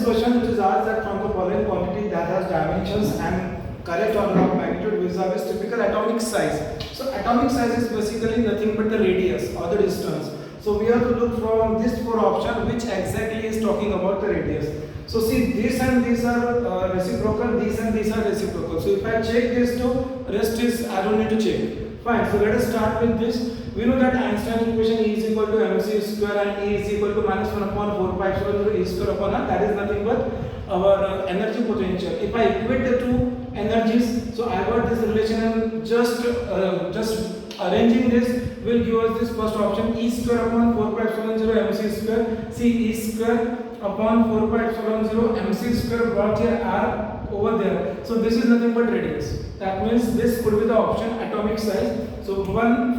Question which is asked that from the following quantity that has dimensions and correct order of magnitude vis-a-vis typical atomic size. So atomic size is basically nothing but the radius or the distance. So we have to look from this four option which exactly is talking about the radius. So see, this and these are reciprocal, these and these are reciprocal. So if I check this two, rest is I don't need to check. Fine. So let us start with this. We know that Einstein's equation E is equal to mc square and E is equal to minus 1 upon 4 pi epsilon 0 E square upon R. That is nothing but our energy potential. If I equate the two energies, so I got this relation and just arranging this will give us this first option E square upon 4 pi epsilon 0 mc square. See, E square upon 4 pi epsilon 0 mc square brought here R over there. So this is nothing but radius. That means this could be the option atomic size. So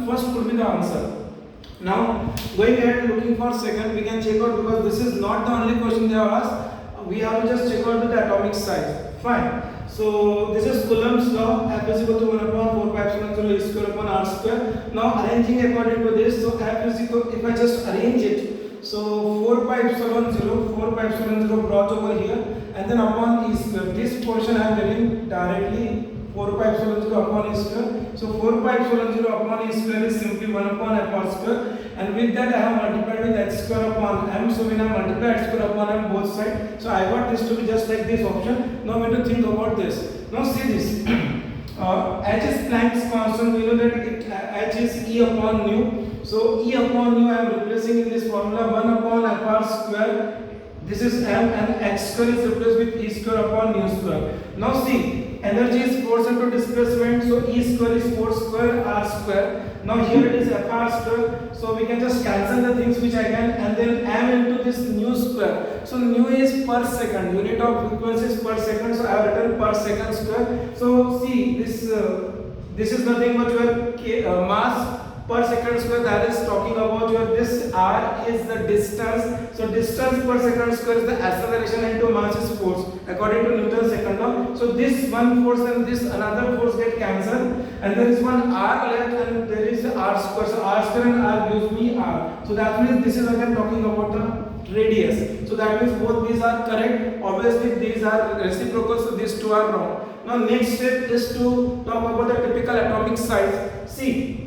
first could be the answer. Now going ahead and looking for second, we can check out because this is not the only question they have asked. We have to just check out the atomic size. Fine. So this is Coulomb's law. F is equal to 1 upon 4 pi epsilon 0 E square upon R square. Now arranging according to this, so F is equal, if I just arrange it, so 4 pi epsilon 0 brought over here and then upon E square. This portion I am getting directly 4 pi epsilon 0 upon E square. So 4 pi epsilon 0 upon E square is simply 1 upon f r square, and with that I have multiplied with h square upon m. So when I multiply h square upon m both sides, so I got this to be just like this option. Now we have to think about this. Now see this. H is Planck's constant. We know that h is E upon nu. So E upon nu I am replacing in this formula 1 upon f r square. This is m, and h square is replaced with E square upon nu square. Now see, energy is force into displacement, so E square is 4 square R square. Now here it is FR square, so we can just cancel the things which I can, and then m into this nu square. So nu is per second, unit of frequency is per second, so I have written per second square. So see, this is nothing but your mass per second square, that is talking about your this r is the distance. So distance per second square is the acceleration into mass is force according to Newton's second law. So this one force and this another force get cancelled, and there is one r left and there is r square. So r square and r gives me r. So that means this is again talking about the radius. So that means both these are correct. Obviously these are reciprocal, so these two are wrong. Now next step is to talk about the typical atomic size. See,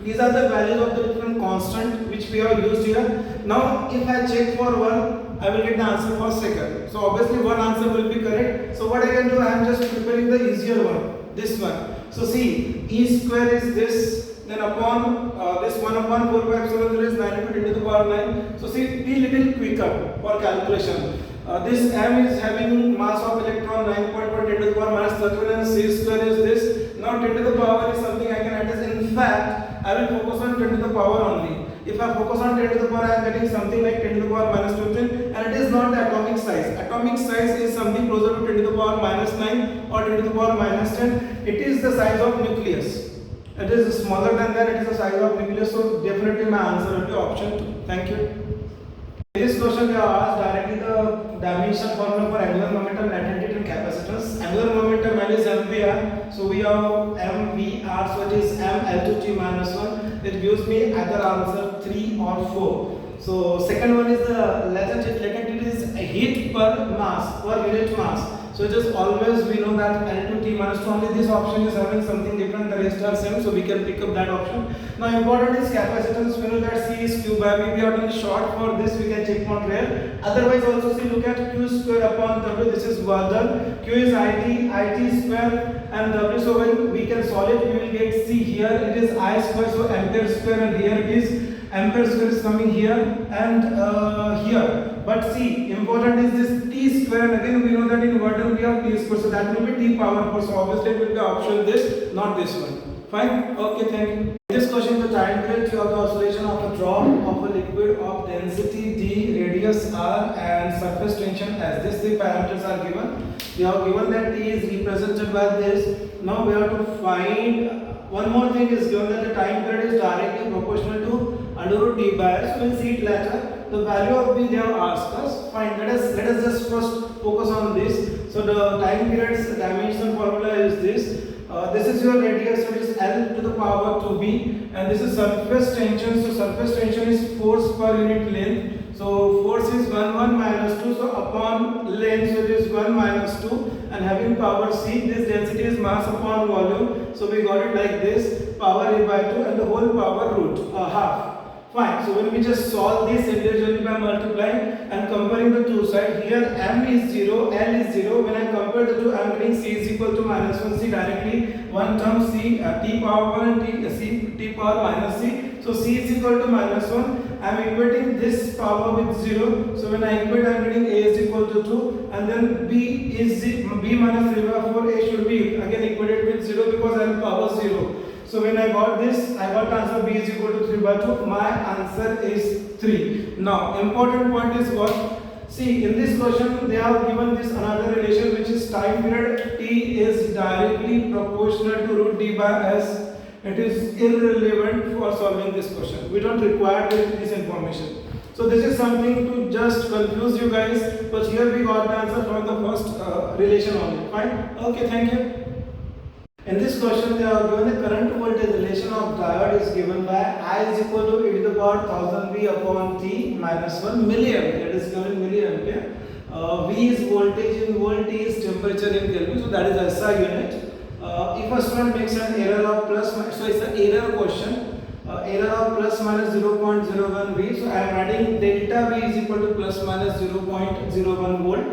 these are the values of the different constant which we have used here. Now if I check for one, I will get the answer for second. So obviously one answer will be correct. So what I can do, I am just preparing the easier one, this one. So see, E square is this, then upon this 1 upon 4 pi epsilon 0 is 92 10 to the power 9. So see, be little quicker for calculation. This m is having mass of electron 9.1 10 to the power minus 31, and c square is this. Now 10 to the power is something I can add as. In fact, I will focus on 10 to the power only. If I focus on 10 to the power, I am getting something like 10 to the power minus 15, and it is not the atomic size. Atomic size is something closer to 10 to the power minus 9 or 10 to the power minus 10. It is the size of nucleus. It is smaller than that, it is the size of nucleus. So definitely my answer will be option 2. Thank you. This question we have asked directly the dimension formula for angular momentum, latent and capacitance. Angular momentum value is mvr. So we have mvr, so it is m L to t minus 1. It gives me either answer 3 or 4. So second one is the latent heat is heat per mass, per unit mass. So it is always, we know that L to T minus 2, only this option is having something different, the rest are same, so we can pick up that option. Now important is capacitance. We know that C is Q by V. We have done short for this, we can check on rare. Otherwise also see, look at Q square upon W, this is well done. Q is IT square and W, so when we can solve it, we will get C here, it is I square, so ampere square, and here it is ampere square is coming here and here. But see, important is this T square, and again we know that in inverter we have T square, so that will be T power 4. So obviously it will be option this, not this one. Fine? Okay, thank you. In this question, the time period, you have the oscillation of a drop of a liquid of density D, radius R, and surface tension S. These three parameters are given. We have given that T is represented by this. Now we have to find. One more thing is given that the time period is directly proportional to under root D by S. So we'll see it later. The value of B they have asked us. Fine. Let us just first focus on this. So the time period's dimension formula is this. This is your radius, so it is L to the power 2B, and this is surface tension. So surface tension is force per unit length. So force is 1 1 minus 2, so upon length, so it is 1 minus 2, and having power c, this density is mass upon volume, so we got it like this, power a by 2 and the whole power root half. Fine, so when we just solve this individually by multiplying and comparing the two sides, here m is 0, l is 0. When I compare the two, I am getting c is equal to minus 1c directly. One term c, t power 1 and t power minus c. So c is equal to minus 1. I am equating this power with 0. So when I equate, I am getting a is equal to 2. And then b minus 3 by 4, a should be again equated with 0 because I have power 0. So when I got this, I got answer b is equal to 3 by 2. My answer is 3. Now, important point is what? See, in this question, they have given this another relation which is time period t is directly proportional to root d by s. It is irrelevant for solving this question. We don't require this information. So this is something to just confuse you guys. But here we got the answer from the first relation only. Fine? Okay, thank you. In this question, they are given the current voltage relation of diode is given by I is equal to e to the power 1000 V upon T minus 1 milliampere. It is given milliampere. V is voltage in volt, T is temperature in Kelvin. So that is SI unit. If a student makes an error of plus, so it's an error question. Error of plus minus 0.01 V. So I am adding delta V is equal to plus minus 0.01 volt.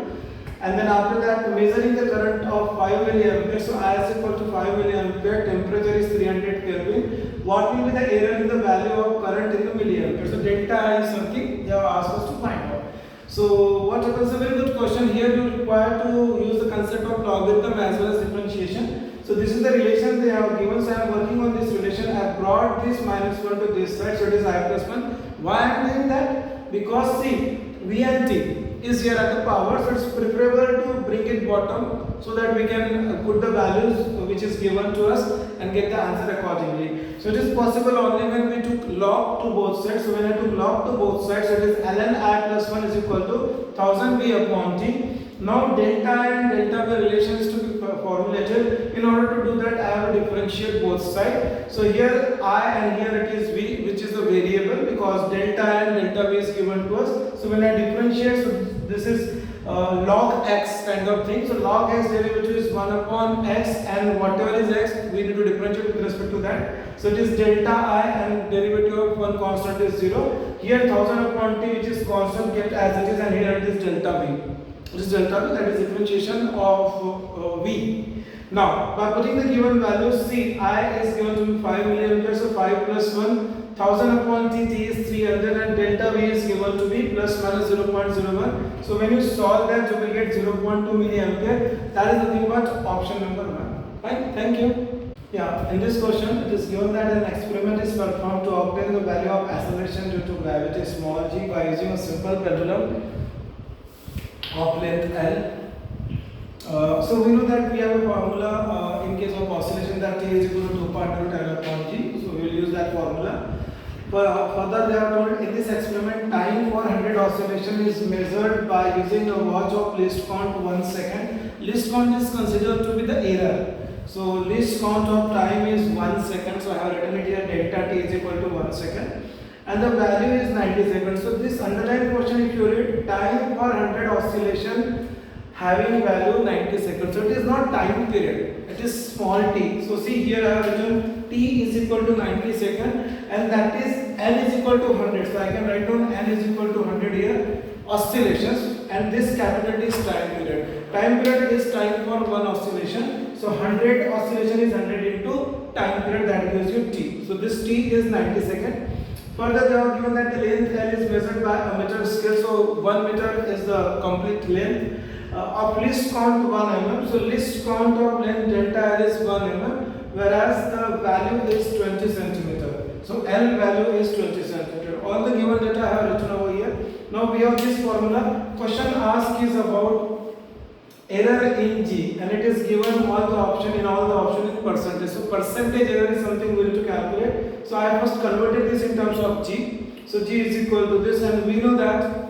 And then after that, measuring the current of 5 milliampere. So I is equal to 5 milliampere, temperature is 300 Kelvin. What will be the error in the value of current in the milliampere? So delta I is something they have asked us to find out. So what happens? A very good question. Here you require to use the concept of logarithm as well as differentiation. So this is the relation they have given. So I am working on this relation. I have brought this minus 1 to this side. So it is I plus 1. Why I am doing that? Because see, V and T is here at the power, so it's preferable to bring it bottom so that we can put the values which is given to us and get the answer accordingly. So it is possible only when we took log to both sides. So when I took log to both sides, so it is ln I plus 1 is equal to 1000 V upon T. Now delta I and delta V relation is to be formulated. In order to do that, I have to differentiate both sides. So here I and here it is V, which is a variable because delta I and delta V is given to us. So when I differentiate, so this is log x kind of thing. So log x derivative is 1 upon x, and whatever is x, we need to differentiate with respect to that. So it is delta I and derivative of one constant is 0. Here 1000 upon T, which is constant, kept as it is, and here it is delta V. This is delta V, that is differentiation of V. Now, by putting the given values, see, I is given to be 5 milliampere, so 5 plus 1, 1000 upon T, T is 300, and delta V is given to be plus minus 0.01. So when you solve that, you will get 0.2 milliampere. That is nothing but option number 1. Fine, thank you. Yeah, in this question, it is given that an experiment is performed to obtain the value of acceleration due to gravity small g by using a simple pendulum of length L. So we know that we have a formula in case of oscillation that T is equal to 2 part root L upon G. So we will use that formula. Further, they are told in this experiment, time for 100 oscillation is measured by using a watch of least count 1 second. Least count is considered to be the error. So least count of time is 1 second. So I have written it here, delta T is equal to 1 second. And the value is 90 seconds. So this underlying question, if you read, time for 100 oscillation having value 90 seconds. So it is not time period, it is small t. So see here I have written t is equal to 90 seconds, and that is n is equal to 100. So I can write down n is equal to 100 here, oscillations, and this capital T is time period. Time period is time for one oscillation. So 100 oscillation is 100 into time period, that gives you t. So this t is 90 seconds. Further, they have given that the length L is measured by a meter scale. So 1 meter is the complete length. Of least count 1 mm. So least count of length delta L is 1 mm, whereas the value is 20 centimeter. So L value is 20 centimeter. All the given data I have written over here. Now we have this formula. Question asked is about error in G, and it is given all the option in percentage. So percentage error is something we need to calculate. So I first converted this in terms of G. So G is equal to this, and we know that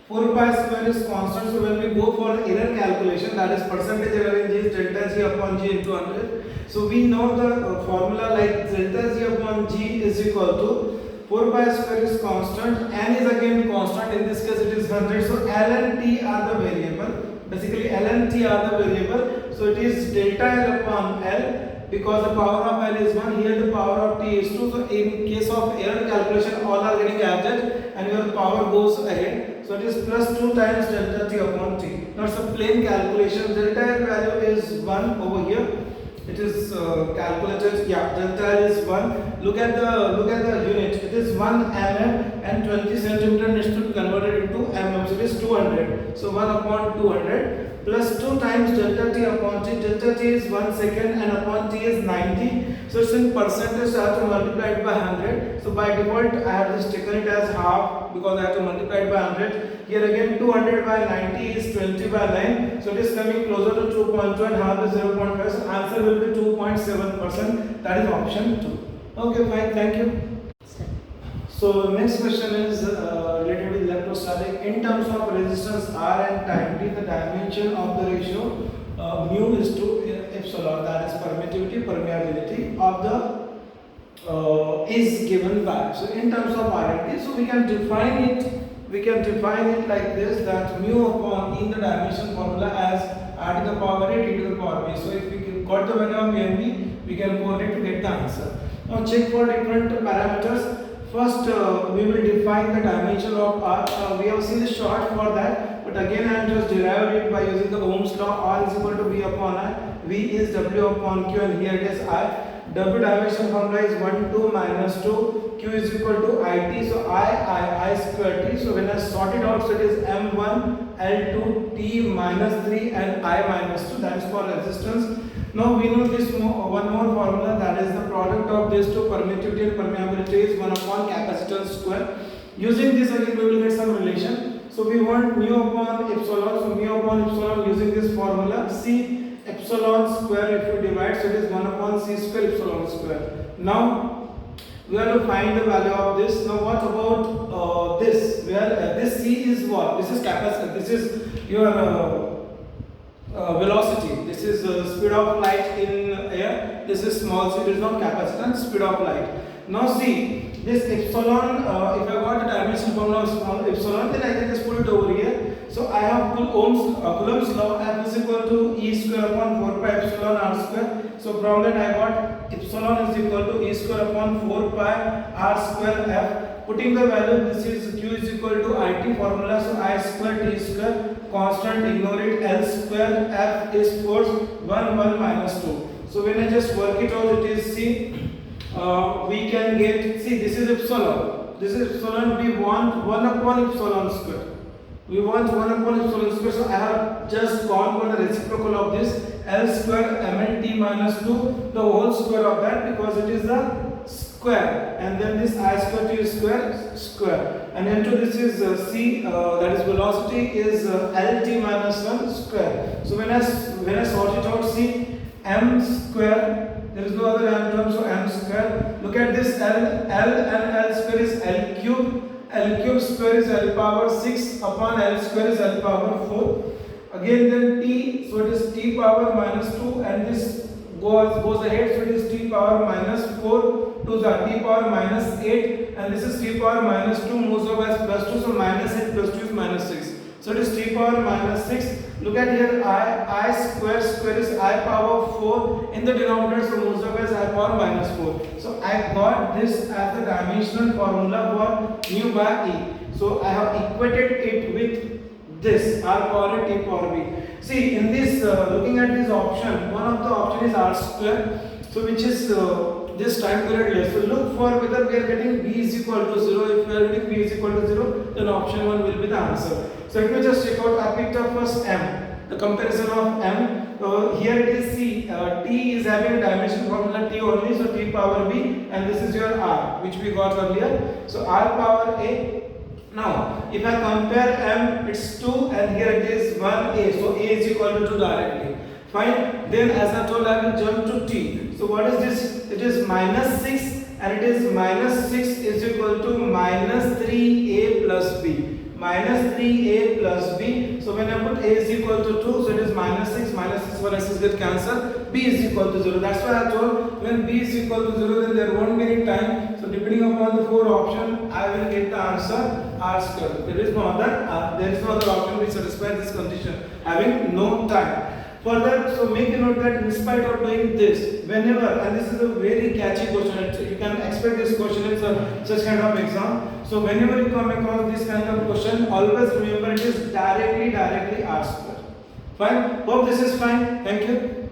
4 pi square is constant. So when we go for error calculation, that is percentage error in G is delta G upon G into 100. So we know the formula like delta G upon G is equal to 4 pi square is constant, n is again constant, in this case it is 100. So L and T are the variable. Basically L and T are the variable. So it is delta L upon L. Because the power of L is 1, here the power of T is 2. So in case of error calculation, all are getting added and your power goes ahead. So it is plus 2 times delta T upon T. Now it's a plain calculation. Delta L value is 1 over here. It is calculated. Yeah, delta L is 1. Look at the unit. It is 1 mm and 20 centimeter needs to be converted into mm. So it is 200. So 1 upon 200. Plus 2 times delta T upon T. Delta T is 1 second and upon T is 90. So it's in percentage, so I have to multiply it by 100. So by default I have just taken it as half because I have to multiply it by 100. Here again 200 by 90 is 20 by 9. So it is coming closer to 2.2 and half is 0.5. So answer will be 2.7%. That is option 2. Okay, fine. Thank you. So next question is related with electrostatic. In terms of resistance R and time t, the dimension of the ratio mu is to epsilon, that is permeability of the is given by. So in terms of R and t, so we can define it like this, that mu upon in the dimension formula as r to the power a t to the power b. So if we got the value of a and b, we can correlate to get the answer. Now check for different parameters. First, we will define the dimension of R. We have seen the short for that, but again I am just derived it by using the Ohm's law. R is equal to V upon I. V is W upon Q, and here it is I. W dimension formula is 1, 2, minus 2. Q is equal to IT. So I square T. So when I sort it out, so it is M1, L2, T minus 3, and I minus 2. That is for resistance. Now we know this one more formula, that is the product of these two, permittivity and permeability, is 1 upon capacitance square. Using this again we will get some relation. So we want mu upon epsilon. So mu upon epsilon using this formula, C epsilon square if you divide, so it is 1 upon C square epsilon square. Now we have to find the value of this. Now what about this? Where this C is what? This is capacitance. This is your velocity. This is speed of light in air. This is small c. It is not capacitance, speed of light. Now see this epsilon. If I got the dimension formula of small epsilon, then I can just put it over here. So I have Coulomb's law. F is equal to E square upon 4 pi epsilon r square. So from that I got epsilon is equal to E square upon 4 pi r square F. Putting the value, this is Q is equal to IT formula. So I square T square. Constant, ignore it. L square F is force 1 minus 2. So when I just work it out, it is C. We can get, see, this is epsilon. This is epsilon. We want 1 upon epsilon square. We want 1 upon epsilon square. So I have just gone for the reciprocal of this. L square MLT minus 2, the whole square of that, because it is the square, and then this I square T square, and then to this is C, that is velocity, is LT minus 1 square. So when I sort it out, see, M square, there is no other M term, so M square. Look at this, L and L square is L cube square is L power 6 upon L square is L power 4. Again then T, so it is T power minus 2, and this goes ahead, so it is T power minus 4 to the T power minus 8, and this is T power minus 2 moves over as plus 2, so minus 8 plus 2 is minus 6. So it is T power minus 6. Look at here, I square is I power 4 in the denominator, so moves over as I power minus 4. So I got this as the dimensional formula for mu by E. So I have equated it with this R power A, T power B. See, in this looking at this option, one of the option is R square, so which is this time period less. So look for whether we are getting B is equal to 0. If we are getting B is equal to 0, then option 1 will be the answer. So let me just check out. I picked up first M, the comparison of M. Here it is C. T is having a dimension formula T only, so T power B, and this is your R, which we got earlier. So R power A. Now, if I compare M, it's 2, and here it is 1A. So A is equal to 2 directly. Fine. Then as I told, I will jump to T. So what is this? It is minus 6, and it is minus 6 is equal to minus 3A plus B. Minus 3A plus B. So when I put A is equal to 2, so it is minus 6 for S get cancelled. B is equal to 0. That's why I told when B is equal to 0, then there won't be any time. So So depending upon the four option, I will get the answer r square. There is no other option which satisfies this condition, having no time. Further, so make a note that in spite of doing this, whenever, and this is a very catchy question, you can expect this question in such kind of exam. So whenever you come across this kind of question, always remember it is directly r square. Fine. Hope this is fine. Thank you.